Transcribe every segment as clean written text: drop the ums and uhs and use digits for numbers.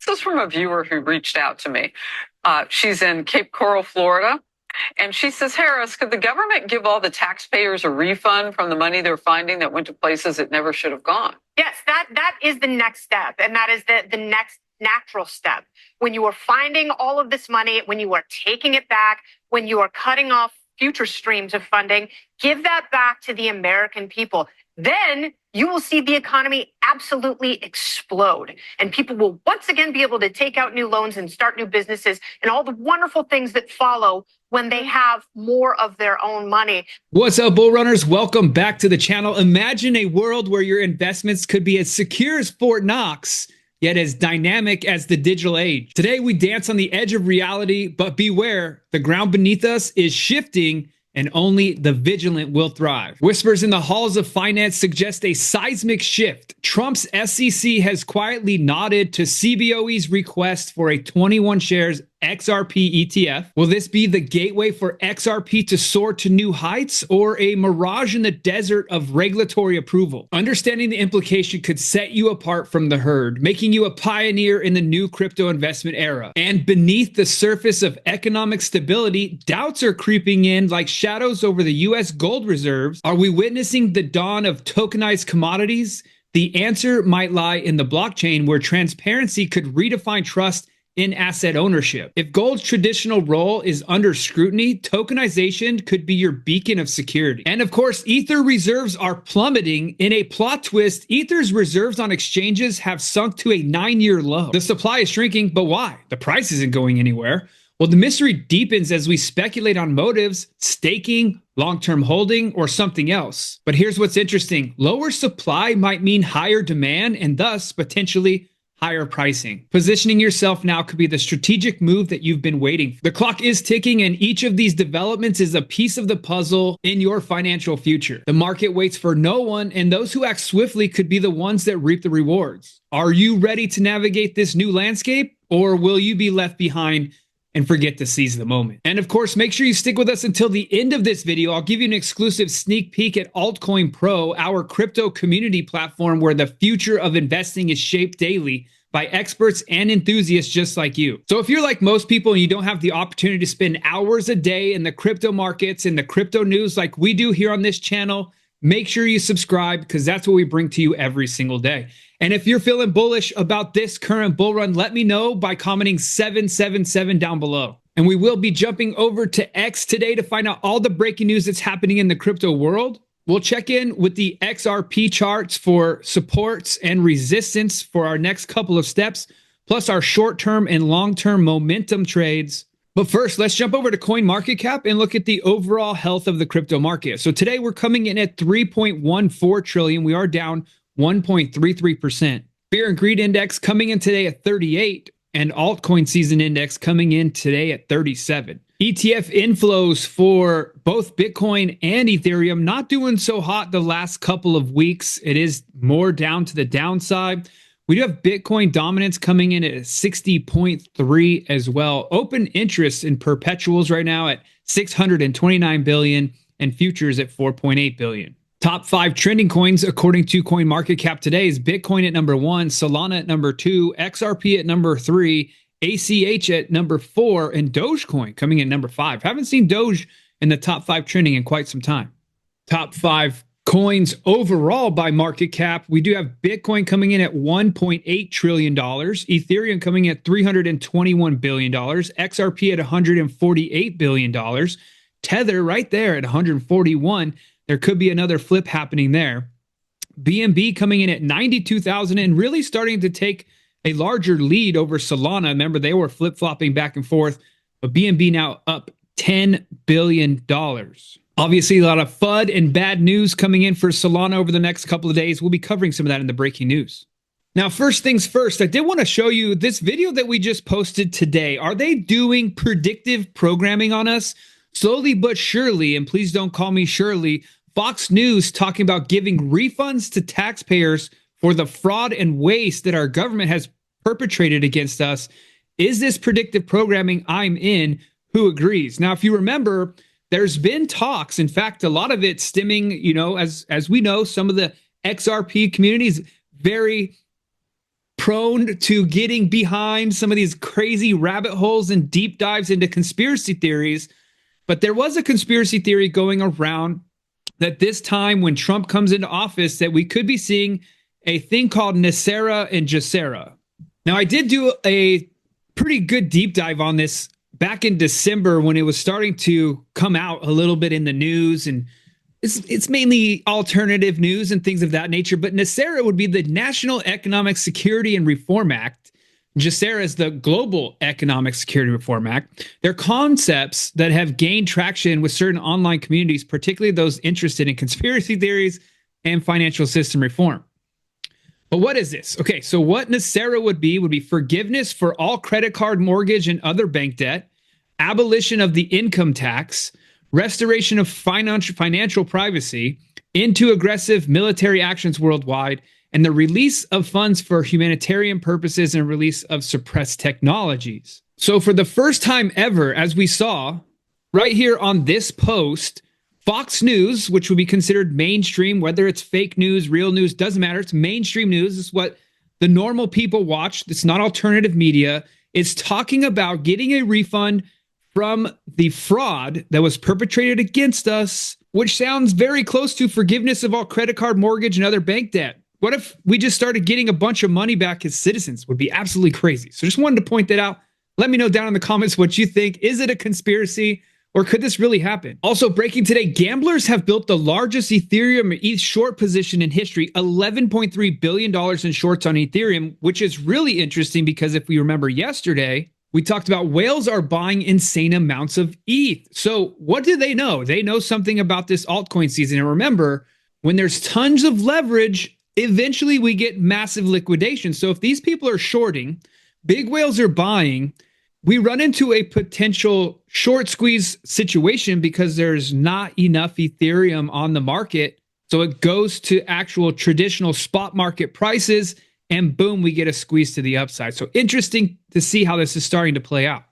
This is from a viewer who reached out to me. She's in Cape Coral, Florida. And she says, Harris, could the government give all the taxpayers a refund from the money they're finding that went to places it never should have gone? Yes, that is the next step. And that is the next natural step. When you are finding all of this money, when you are taking it back, when you are cutting off future streams of funding, give that back to the American people. Then you will see the economy absolutely explode. And people will once again be able to take out new loans and start new businesses and all the wonderful things that follow when they have more of their own money. What's up, bull runners? Welcome back to the channel. Imagine a world where your investments could be as secure as Fort Knox, yet as dynamic as the digital age. Today, we dance on the edge of reality, but beware, the ground beneath us is shifting and only the vigilant will thrive. Whispers in the halls of finance suggest a seismic shift. Trump's SEC has quietly nodded to CBOE's request for a 21 shares XRP ETF. Will this be the gateway for XRP to soar to new heights, or a mirage in the desert of regulatory approval? Understanding the implication could set you apart from the herd, making you a pioneer in the new crypto investment era. And beneath the surface of economic stability, doubts are creeping in like shadows over the US gold reserves. Are we witnessing the dawn of tokenized commodities? The answer might lie in the blockchain, where transparency could redefine trust in asset ownership. If gold's traditional role is under scrutiny, tokenization could be your beacon of security. And of course, Ether reserves are plummeting. In a plot twist, Ether's reserves on exchanges have sunk to a 9-year low. The supply is shrinking, but why? The price isn't going anywhere. Well, the mystery deepens as we speculate on motives: staking, long-term holding, or something else. But here's what's interesting. Lower supply might mean higher demand and thus potentially higher pricing. Positioning yourself now could be the strategic move that you've been waiting for. The clock is ticking, and each of these developments is a piece of the puzzle in your financial future. The market waits for no one, and those who act swiftly could be the ones that reap the rewards. Are you ready to navigate this new landscape, or will you be left behind and forget to seize the moment? And of course, make sure you stick with us until the end of this video. I'll give you an exclusive sneak peek at Altcoin Pro, our crypto community platform where the future of investing is shaped daily by experts and enthusiasts just like you. So if you're like most people and you don't have the opportunity to spend hours a day in the crypto markets and the crypto news like we do here on this channel, make sure you subscribe, because that's what we bring to you every single day. And if you're feeling bullish about this current bull run, let me know by commenting 777 down below. And we will be jumping over to X today to find out all the breaking news that's happening in the crypto world. We'll check in with the XRP charts for supports and resistance for our next couple of steps, plus our short-term and long-term momentum trades. But first, let's jump over to CoinMarketCap and look at the overall health of the crypto market. So today we're coming in at 3.14 trillion. We are down 1.33%. Fear and Greed Index coming in today at 38, and Altcoin Season Index coming in today at 37. ETF inflows for both Bitcoin and Ethereum not doing so hot the last couple of weeks. It is more down to the downside. We do have Bitcoin dominance coming in at 60.3 as well. Open interest in perpetuals right now at 629 billion and futures at 4.8 billion. Top 5 trending coins according to CoinMarketCap today is Bitcoin at number 1, Solana at number 2, XRP at number 3, ACH at number 4, and Dogecoin coming in number 5. Haven't seen Doge in the top 5 trending in quite some time. Top 5 coins overall by market cap. We do have Bitcoin coming in at $1.8 trillion, Ethereum coming in at $321 billion, XRP at $148 billion, Tether right there at 141. There could be another flip happening there. BNB coming in at 92,000 and really starting to take a larger lead over Solana. Remember, they were flip-flopping back and forth, but BNB now up $10 billion. Obviously, a lot of FUD and bad news coming in for Solana over the next couple of days. We'll be covering some of that in the breaking news. Now, first things first, I did want to show you this video that we just posted today. Are they doing predictive programming on us? Slowly but surely, and please don't call me Shirley, Fox News talking about giving refunds to taxpayers for the fraud and waste that our government has perpetrated against us. Is this predictive programming? I'm in. Who agrees? Now, if you remember, there's been talks. In fact, a lot of it stemming, as we know, some of the XRP communities very prone to getting behind some of these crazy rabbit holes and deep dives into conspiracy theories. But there was a conspiracy theory going around that this time when Trump comes into office, that we could be seeing a thing called NESARA and GESARA. Now, I did do a pretty good deep dive on this back in December when it was starting to come out a little bit in the news, and it's mainly alternative news and things of that nature. But NESARA would be the National Economic Security and Reform Act. GESARA is the Global Economic Security Reform Act. They're concepts that have gained traction with certain online communities, particularly those interested in conspiracy theories and financial system reform. But what is this? Okay, so what NESARA would be forgiveness for all credit card, mortgage, and other bank debt, abolition of the income tax, restoration of financial privacy, into aggressive military actions worldwide, and the release of funds for humanitarian purposes and release of suppressed technologies. So for the first time ever, as we saw right here on this post, Fox News, which would be considered mainstream, whether it's fake news, real news, doesn't matter. It's mainstream news. It's what the normal people watch. It's not alternative media. It's talking about getting a refund from the fraud that was perpetrated against us, which sounds very close to forgiveness of all credit card, mortgage, and other bank debt. What if we just started getting a bunch of money back as citizens? It would be absolutely crazy. So just wanted to point that out. Let me know down in the comments what you think. Is it a conspiracy, or could this really happen? Also breaking today, gamblers have built the largest Ethereum ETH short position in history, $11.3 billion in shorts on Ethereum, which is really interesting because if we remember yesterday, we talked about whales are buying insane amounts of ETH. So what do they know? They know something about this altcoin season. And remember, when there's tons of leverage, eventually we get massive liquidation. So if these people are shorting, big whales are buying, we run into a potential short squeeze situation because there's not enough Ethereum on the market. So it goes to actual traditional spot market prices, and boom, we get a squeeze to the upside. So interesting to see how this is starting to play out.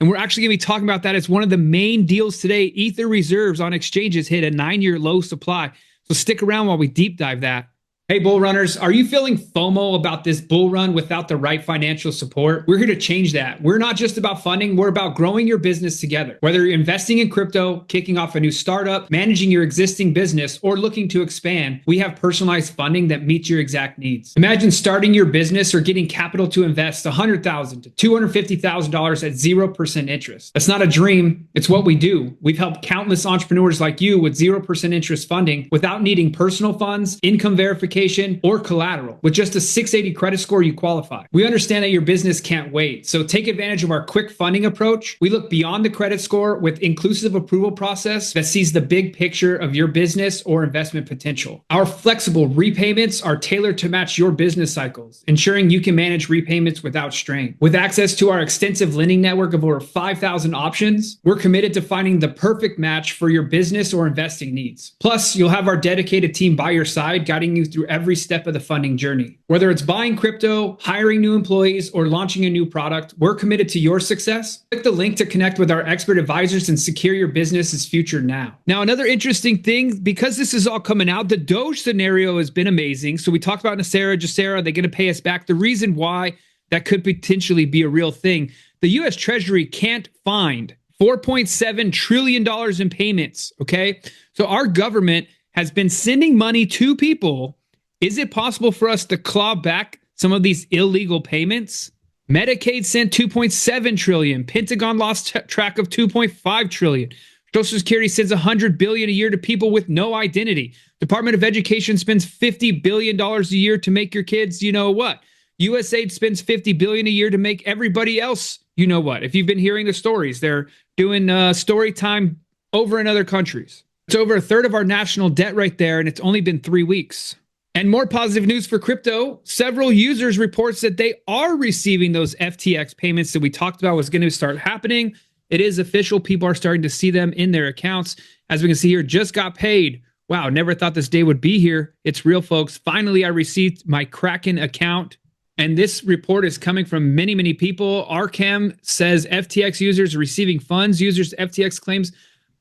And we're actually going to be talking about that as one of the main deals today. Ether reserves on exchanges hit a 9-year low supply. So stick around while we deep dive that. Hey, bull runners, are you feeling FOMO about this bull run without the right financial support? We're here to change that. We're not just about funding, we're about growing your business together. Whether you're investing in crypto, kicking off a new startup, managing your existing business, or looking to expand, we have personalized funding that meets your exact needs. Imagine starting your business or getting capital to invest $100,000 to $250,000 at 0% interest. That's not a dream, it's what we do. We've helped countless entrepreneurs like you with 0% interest funding without needing personal funds, income verification, or collateral. With just a 680 credit score, you qualify. We understand that your business can't wait, so take advantage of our quick funding approach. We look beyond the credit score with inclusive approval process that sees the big picture of your business or investment potential. Our flexible repayments are tailored to match your business cycles, ensuring you can manage repayments without strain. With access to our extensive lending network of over 5,000 options, we're committed to finding the perfect match for your business or investing needs. Plus, you'll have our dedicated team by your side, guiding you through every step of the funding journey. Whether it's buying crypto, hiring new employees, or launching a new product, we're committed to your success. Click the link to connect with our expert advisors and secure your business's future now. Now, another interesting thing, because this is all coming out, the Doge scenario has been amazing. So we talked about NESARA, GESARA, they're going to pay us back. The reason why that could potentially be a real thing, the U.S. Treasury can't find $4.7 trillion in payments, okay? So our government has been sending money to people. Is it possible for us to claw back some of these illegal payments? Medicaid sent 2.7 trillion. Pentagon lost track of 2.5 trillion. Social Security sends 100 billion a year to people with no identity. Department of Education spends $50 billion a year to make your kids, you know what? USAID spends $50 billion a year to make everybody else, you know what? If you've been hearing the stories, they're doing story time over in other countries. It's over a third of our national debt right there, and it's only been 3 weeks. And more positive news for crypto. Several users reports that they are receiving those FTX payments that we talked about was going to start happening. It is official. People are starting to see them in their accounts. As we can see here, just got paid. Wow, never thought this day would be here. It's real, folks. Finally, I received my Kraken account. And this report is coming from many, many people. Arkham says FTX users are receiving funds. Users FTX claims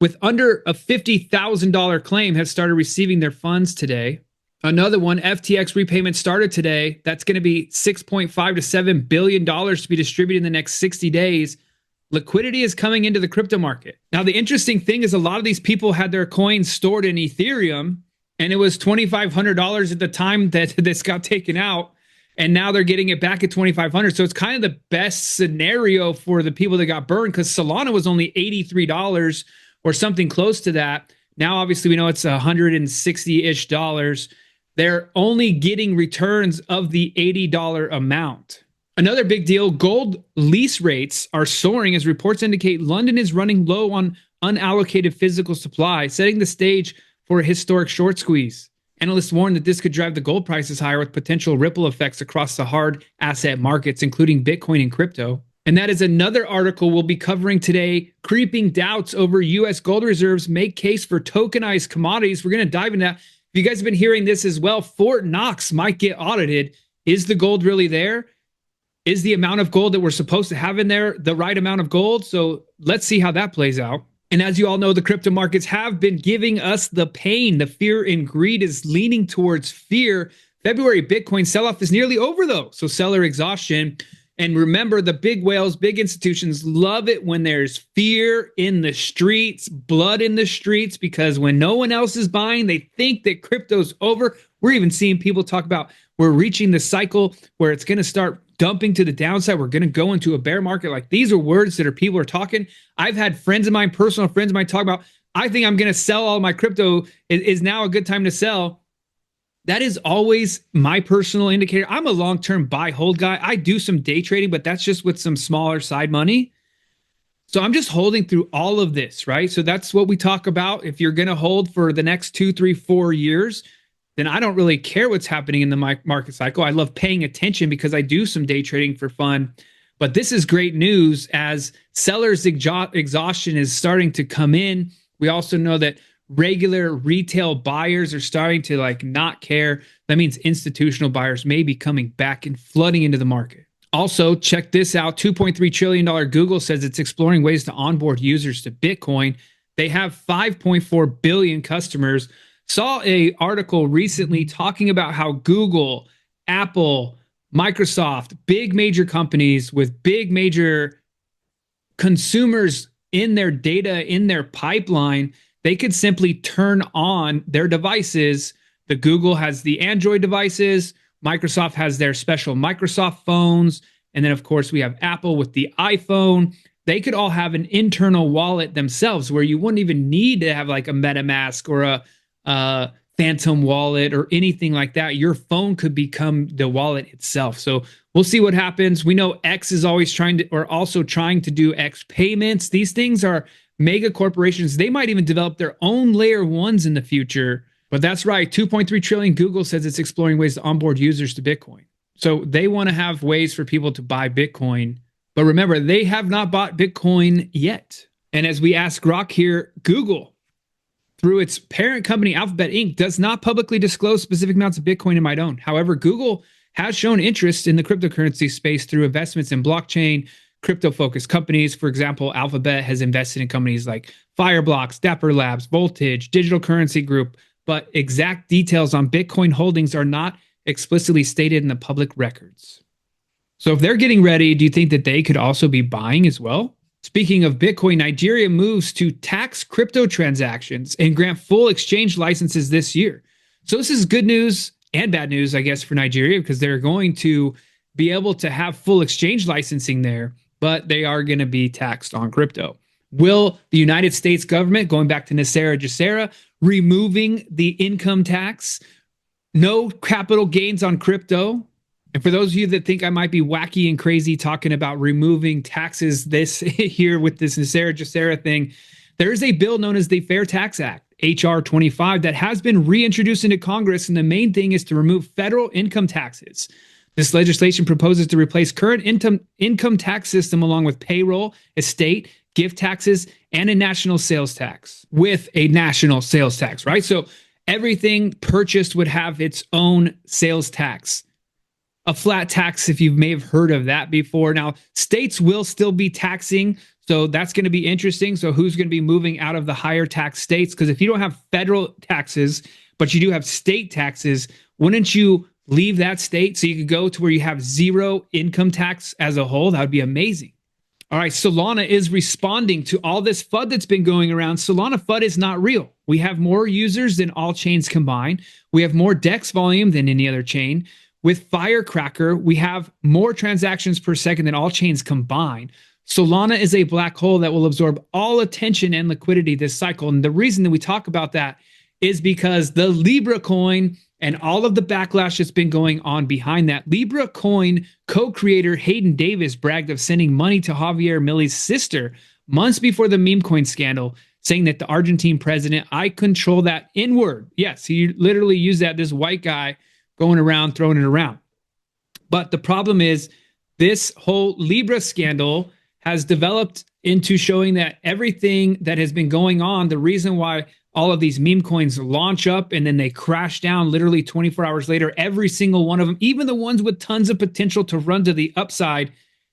with under a $50,000 claim have started receiving their funds today. Another one, FTX repayment started today. That's going to be $6.5 to $7 billion to be distributed in the next 60 days. Liquidity is coming into the crypto market. Now, the interesting thing is a lot of these people had their coins stored in Ethereum, and it was $2,500 at the time that this got taken out. And now they're getting it back at $2,500. So it's kind of the best scenario for the people that got burned, because Solana was only $83 or something close to that. Now, obviously, we know it's $160-ish dollars. They're only getting returns of the $80 amount. Another big deal, gold lease rates are soaring as reports indicate London is running low on unallocated physical supply, setting the stage for a historic short squeeze. Analysts warn that this could drive the gold prices higher with potential ripple effects across the hard asset markets, including Bitcoin and crypto. And that is another article we'll be covering today. Creeping doubts over U.S. gold reserves make case for tokenized commodities. We're going to dive into that. If you guys have been hearing this as well, Fort Knox might get audited. Is the gold really there? Is the amount of gold that we're supposed to have in there the right amount of gold? So let's see how that plays out. And as you all know, the crypto markets have been giving us the pain. The fear and greed is leaning towards fear. February Bitcoin sell-off is nearly over, though. So seller exhaustion. And remember, the big whales, big institutions love it when there's fear in the streets, blood in the streets, because when no one else is buying, they think that crypto's over. We're even seeing people talk about we're reaching the cycle where it's going to start dumping to the downside. We're going to go into a bear market. Like, these are words that people are talking. I've had friends of mine, personal friends of mine, talk about, I think I'm going to sell all my crypto. Is now a good time to sell? That is always my personal indicator. I'm a long-term buy hold guy. I do some day trading, but that's just with some smaller side money. So I'm just holding through all of this, right? So that's what we talk about. If you're going to hold for the next 2, 3, 4 years, then I don't really care what's happening in the market cycle. I love paying attention because I do some day trading for fun. But this is great news as sellers' exhaustion is starting to come in. We also know that regular retail buyers are starting to not care. That means institutional buyers may be coming back and flooding into the market. Also, check this out. $2.3 trillion Google says it's exploring ways to onboard users to Bitcoin. They have 5.4 billion customers. Saw an article recently talking about how Google, Apple, Microsoft, big major companies with big major consumers in their data, in their pipeline, they could simply turn on their devices. The Google has the Android devices. Microsoft has their special Microsoft phones. And then, of course, we have Apple with the iPhone. They could all have an internal wallet themselves where you wouldn't even need to have like a MetaMask or a Phantom wallet or anything like that. Your phone could become the wallet itself. So we'll see what happens. We know X is always also trying to do X payments. These things are mega corporations. They might even develop their own layer ones in the future. But that's right. 2.3 trillion. Google says it's exploring ways to onboard users to Bitcoin. So they want to have ways for people to buy Bitcoin. But remember, they have not bought Bitcoin yet. And as we ask Grok here, Google, through its parent company, Alphabet Inc., does not publicly disclose specific amounts of Bitcoin it might own. However, Google has shown interest in the cryptocurrency space through investments in blockchain, crypto-focused companies. For example, Alphabet has invested in companies like Fireblocks, Dapper Labs, Voltage, Digital Currency Group, but exact details on Bitcoin holdings are not explicitly stated in the public records. So if they're getting ready, do you think that they could also be buying as well? Speaking of Bitcoin, Nigeria moves to tax crypto transactions and grant full exchange licenses this year. So this is good news and bad news, I guess, for Nigeria, because they're going to be able to have full exchange licensing there, but they are going to be taxed on crypto. Will the United States government, going back to Nasera Jacera, removing the income tax, no capital gains on crypto? And for those of you that think I might be wacky and crazy talking about removing taxes this here with this Nasera Jacera thing, there is a bill known as the Fair Tax Act, HR 25, that has been reintroduced into Congress, and the main thing is to remove federal income taxes. This legislation proposes to replace current income tax system along with payroll, estate, gift taxes, and a national sales tax with a national sales tax, right? So everything purchased would have its own sales tax. A flat tax, if you may have heard of that before. Now, states will still be taxing, so that's going to be interesting. So who's going to be moving out of the higher tax states? Because if you don't have federal taxes, but you do have state taxes. Wouldn't you leave that state so you could go to where you have zero income tax as a whole? That would be amazing. All right, Solana is responding to all this FUD that's been going around. Solana FUD is not real. We have more users than all chains combined. We have more DEX volume than any other chain. With Firecracker, we have more transactions per second than all chains combined. Solana is a black hole that will absorb all attention and liquidity this cycle. And the reason that we talk about that is because the Libra coin and all of the backlash that's been going on behind that. Libra coin co-creator Hayden Davis bragged of sending money to Javier Milei's sister months before the meme coin scandal, saying that the Argentine president, I control that inward. Yes, he literally used that, this white guy going around, throwing it around. But the problem is this whole Libra scandal has developed into showing that everything that has been going on, the reason why all of these meme coins launch up and then they crash down literally 24 hours later, every single one of them, even the ones with tons of potential to run to the upside,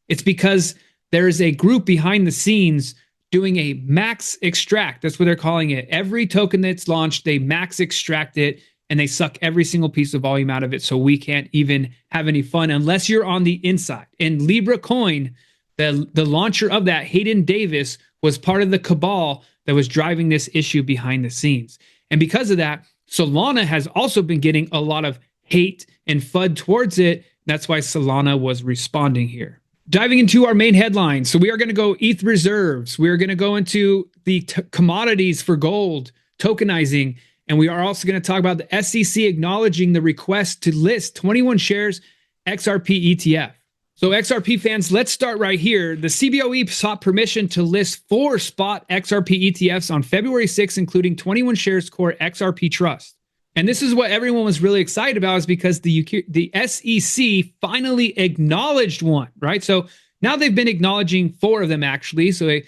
it's because there is a group behind the scenes doing a max extract. That's what they're calling it. Every token that's launched, they max extract it and they suck every single piece of volume out of it, so we can't even have any fun unless you're on the inside. And Libra coin, the launcher of that, Hayden Davis, was part of the cabal that was driving this issue behind the scenes. And because of that, Solana has also been getting a lot of hate and FUD towards it. That's why Solana was responding here. Diving into our main headlines. So we are going to go ETH reserves. We are going to go into the commodities for gold, tokenizing. And we are also going to talk about the SEC acknowledging the request to list 21 shares XRP ETF. So XRP fans, let's start right here. The CBOE sought permission to list 4 spot XRP ETFs on February 6th, including 21 shares core XRP Trust. And this is what everyone was really excited about, is because the SEC finally acknowledged one, right? So now they've been acknowledging 4 of them actually. So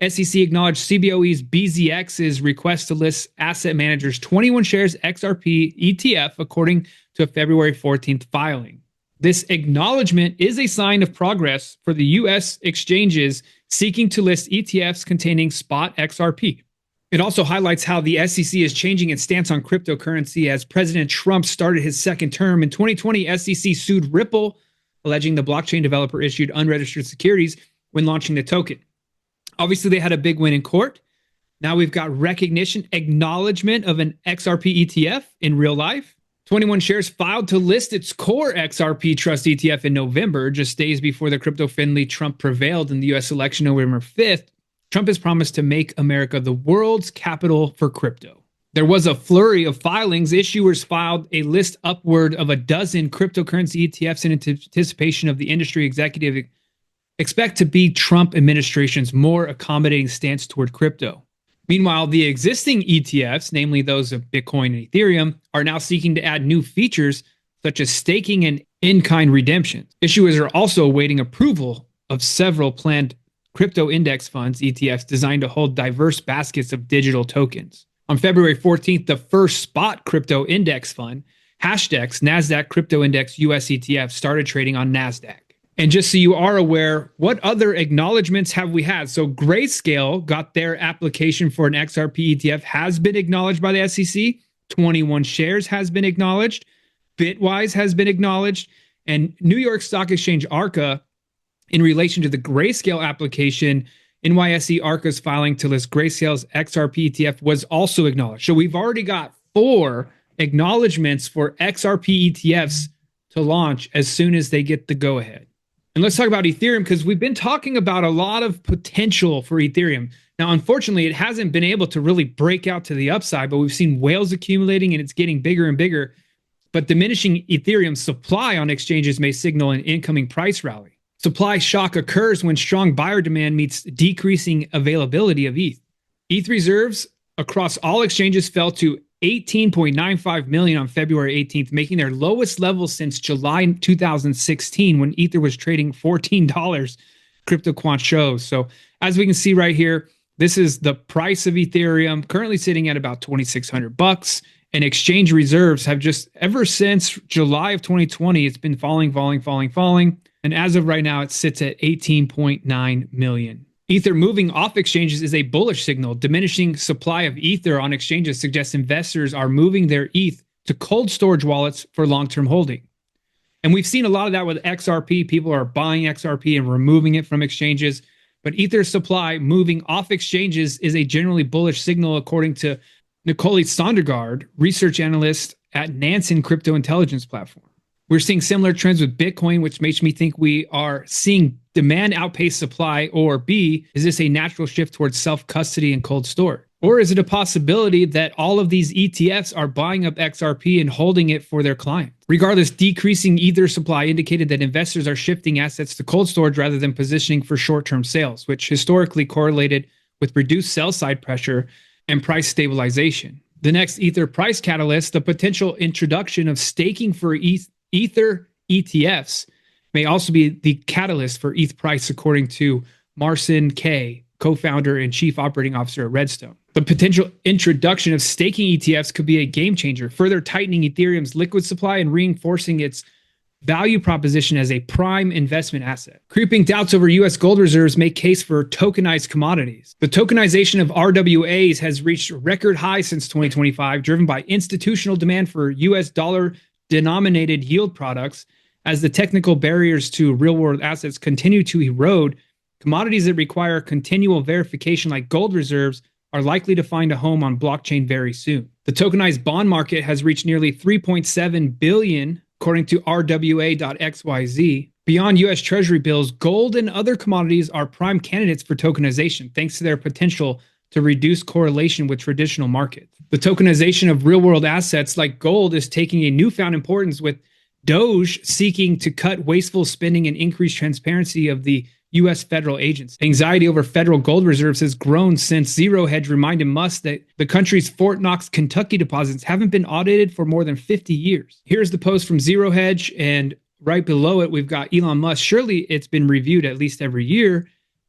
SEC acknowledged CBOE's BZX's request to list asset managers 21 shares XRP ETF according to a February 14th filing. This acknowledgement is a sign of progress for the U.S. exchanges seeking to list ETFs containing spot XRP. It also highlights how the SEC is changing its stance on cryptocurrency as President Trump started his second term. In 2020, SEC sued Ripple, alleging the blockchain developer issued unregistered securities when launching the token. Obviously, they had a big win in court. Now we've got recognition, acknowledgement of an XRP ETF in real life. 21 Shares filed to list its core XRP Trust ETF in November, just days before the crypto-friendly Trump prevailed in the U.S. election November 5th. Trump has promised to make America the world's capital for crypto. There was a flurry of filings. Issuers filed a list upward of a dozen cryptocurrency ETFs in anticipation of the industry executive expect to be Trump administration's more accommodating stance toward crypto. Meanwhile, the existing ETFs, namely those of Bitcoin and Ethereum, are now seeking to add new features such as staking and in-kind redemption. Issuers are also awaiting approval of several planned crypto index funds, ETFs, designed to hold diverse baskets of digital tokens. On February 14th, the first spot crypto index fund, Hashdex NASDAQ Crypto Index US ETF, started trading on NASDAQ. And just so you are aware, what other acknowledgments have we had? So Grayscale got their application for an XRP ETF has been acknowledged by the SEC. 21 Shares has been acknowledged. Bitwise has been acknowledged. And New York Stock Exchange ARCA, in relation to the Grayscale application, NYSE ARCA's filing to list Grayscale's XRP ETF was also acknowledged. So we've already got 4 acknowledgments for XRP ETFs to launch as soon as they get the go-ahead. And let's talk about Ethereum, because we've been talking about a lot of potential for Ethereum. Now, unfortunately, it hasn't been able to really break out to the upside, but we've seen whales accumulating and it's getting bigger and bigger. But diminishing Ethereum supply on exchanges may signal an incoming price rally. Supply shock occurs when strong buyer demand meets decreasing availability of ETH. ETH reserves across all exchanges fell to 18.95 million on February 18th, making their lowest level since July 2016 when Ether was trading $14, CryptoQuant shows. So as we can see right here, this is the price of Ethereum, currently sitting at about $2,600. And exchange reserves have just, ever since July of 2020, it's been falling. And as of right now, it sits at 18.9 million. Ether moving off exchanges is a bullish signal. Diminishing supply of Ether on exchanges suggests investors are moving their ETH to cold storage wallets for long-term holding. And we've seen a lot of that with XRP. People are buying XRP and removing it from exchanges. But Ether supply moving off exchanges is a generally bullish signal, according to Nicole Sondergaard, research analyst at Nansen Crypto Intelligence Platform. We're seeing similar trends with Bitcoin, which makes me think we are seeing demand outpace supply. Or B, is this a natural shift towards self-custody and cold storage? Or is it a possibility that all of these ETFs are buying up XRP and holding it for their clients? Regardless, decreasing Ether supply indicated that investors are shifting assets to cold storage rather than positioning for short-term sales, which historically correlated with reduced sell-side pressure and price stabilization. The next Ether price catalyst, the potential introduction of staking for Ether ETFs, may also be the catalyst for ETH price, according to Marcin Kay, co-founder and chief operating officer at Redstone. The potential introduction of staking ETFs could be a game changer, further tightening Ethereum's liquid supply and reinforcing its value proposition as a prime investment asset. Creeping doubts over U.S. gold reserves make case for tokenized commodities. The tokenization of RWAs has reached record highs since 2025, driven by institutional demand for U.S. dollar-denominated yield products. As the technical barriers to real-world assets continue to erode, commodities that require continual verification, like gold reserves, are likely to find a home on blockchain very soon. The tokenized bond market has reached nearly $3.7 billion, according to RWA.xyz. Beyond U.S. Treasury bills, gold and other commodities are prime candidates for tokenization, thanks to their potential to reduce correlation with traditional markets. The tokenization of real-world assets like gold is taking a newfound importance, with Doge seeking to cut wasteful spending and increase transparency of the U.S. federal agents. Anxiety over federal gold reserves has grown since Zero Hedge reminded Musk that the country's Fort Knox, Kentucky deposits haven't been audited for more than 50 years. Here's the post from Zero Hedge, and right below it, we've got Elon Musk. Surely it's been reviewed at least every year.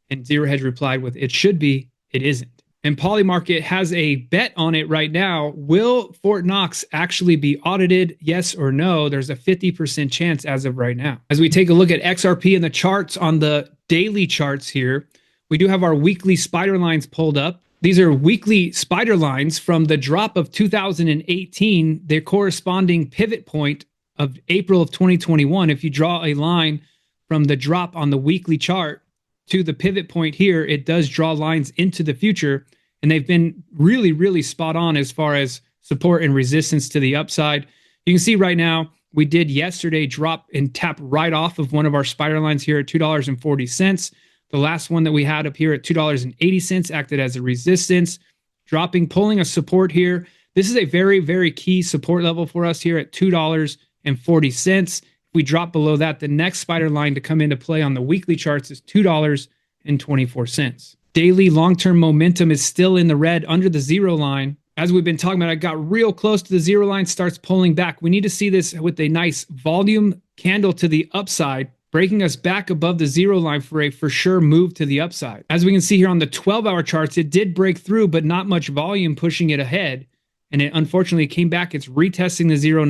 And Zero Hedge replied with, it should be, it isn't. And Polymarket has a bet on it right now. Will Fort Knox actually be audited? Yes or no? There's a 50% chance as of right now. As we take a look at XRP and the charts on the daily charts here, we do have our weekly spider lines pulled up. These are weekly spider lines from the drop of 2018, their corresponding pivot point of April of 2021. If you draw a line from the drop on the weekly chart to the pivot point here, it does draw lines into the future. And they've been really, really spot on as far as support and resistance to the upside. You can see right now, we did yesterday drop and tap right off of one of our spider lines here at $2.40. The last one that we had up here at $2.80 acted as a resistance, dropping, pulling a support here. This is a very, very key support level for us here at $2.40. If we drop below that, the next spider line to come into play on the weekly charts is $2.24. Daily long-term momentum is still in the red under the zero line. As we've been talking about, I got real close to the zero line, starts pulling back. We need to see this with a nice volume candle to the upside, breaking us back above the zero line for a for sure move to the upside. As we can see here on the 12-hour charts, it did break through, but not much volume pushing it ahead. And it unfortunately came back. It's retesting the zero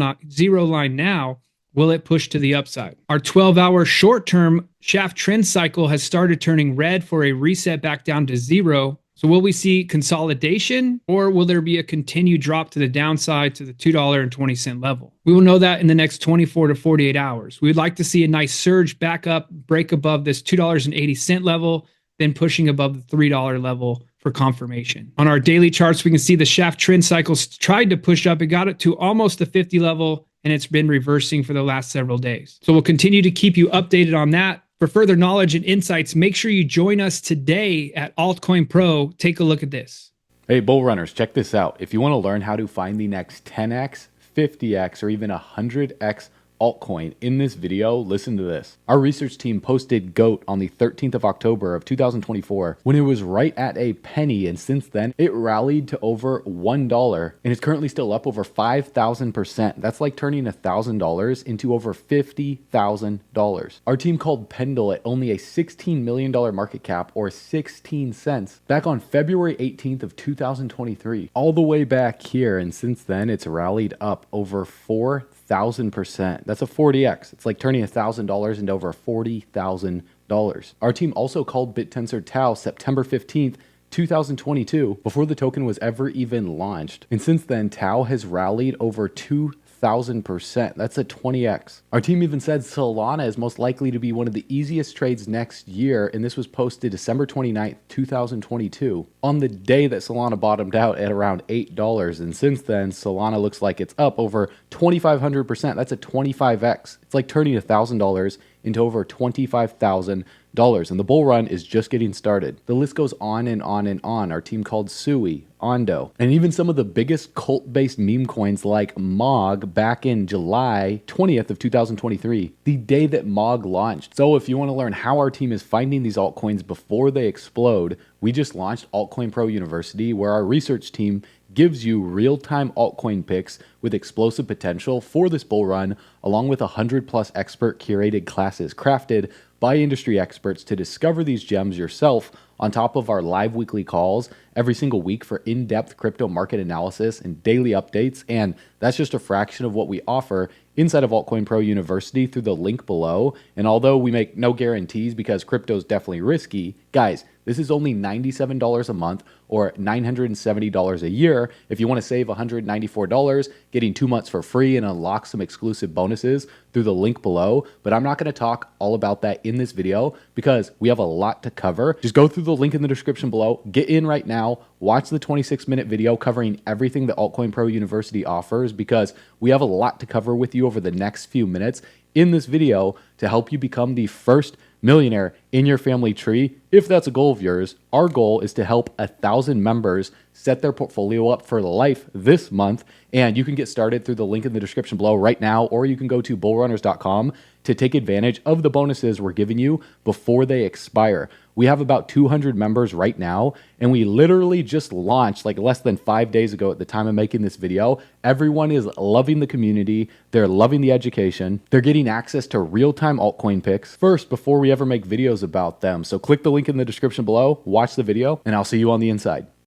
line now. Will it push to the upside? Our 12-hour short-term shaft trend cycle has started turning red for a reset back down to zero. So will we see consolidation, or will there be a continued drop to the downside to the $2.20 level? We will know that in the next 24 to 48 hours. We would like to see a nice surge back up, break above this $2.80 level, then pushing above the $3 level for confirmation. On our daily charts, we can see the shaft trend cycles tried to push up. It got it to almost the 50 level, and it's been reversing for the last several days. So we'll continue to keep you updated on that. For further knowledge and insights, make sure you join us today at Altcoin Pro. Take a look at this. Hey, bull runners, check this out. If you want to learn how to find the next 10x, 50x, or even 100x altcoin in this video, listen to this. Our research team posted GOAT on the 13th of October of 2024 when it was right at a penny, and since then it rallied to over $1 and is currently still up over 5,000%. That's like turning $1,000 into over $50,000. Our team called Pendle at only a $16 million market cap, or 16 cents, back on February 18th of 2023, all the way back here, and since then it's rallied up over 4,000%. That's a 40x. It's like turning $1,000 into over $40,000. Our team also called BitTensor Tau September 15th, 2022, before the token was ever even launched. And since then, Tau has rallied over 2,000%. That's a 20x. Our team even said Solana is most likely to be one of the easiest trades next year, and this was posted December 29th, 2022, on the day that Solana bottomed out at around $8. And since then, Solana looks like it's up over 2,500%. That's a 25x. It's like turning $1,000 into over $25,000. And the bull run is just getting started. The list goes on and on and on. Our team called Sui, Ondo, and even some of the biggest cult-based meme coins like MOG back in July 20th of 2023, the day that MOG launched. So if you want to learn how our team is finding these altcoins before they explode, we just launched Altcoin Pro University, where our research team gives you real-time altcoin picks with explosive potential for this bull run, along with 100+ expert curated classes crafted by industry experts to discover these gems yourself, on top of our live weekly calls every single week for in-depth crypto market analysis and daily updates. And that's just a fraction of what we offer inside of Altcoin Pro University through the link below. And although we make no guarantees because crypto is definitely risky, guys, this is only $97 a month or $970 a year. If you want to save $194, getting 2 months for free and unlock some exclusive bonuses through the link below. But I'm not going to talk all about that in this video because we have a lot to cover. Just go through the link in the description below, get in right now, watch the 26-minute video covering everything that Altcoin Pro University offers, because we have a lot to cover with you over the next few minutes in this video to help you become the first millionaire in your family tree. If that's a goal of yours, our goal is to help 1,000 members set their portfolio up for life this month. And you can get started through the link in the description below right now, or you can go to bullrunners.com to take advantage of the bonuses we're giving you before they expire. We have about 200 members right now, and we literally just launched like less than 5 days ago at the time of making this video. Everyone is loving the community. They're loving the education. They're getting access to real-time altcoin picks first before we ever make videos about them. So click the link in the description below, watch the video, and I'll see you on the inside.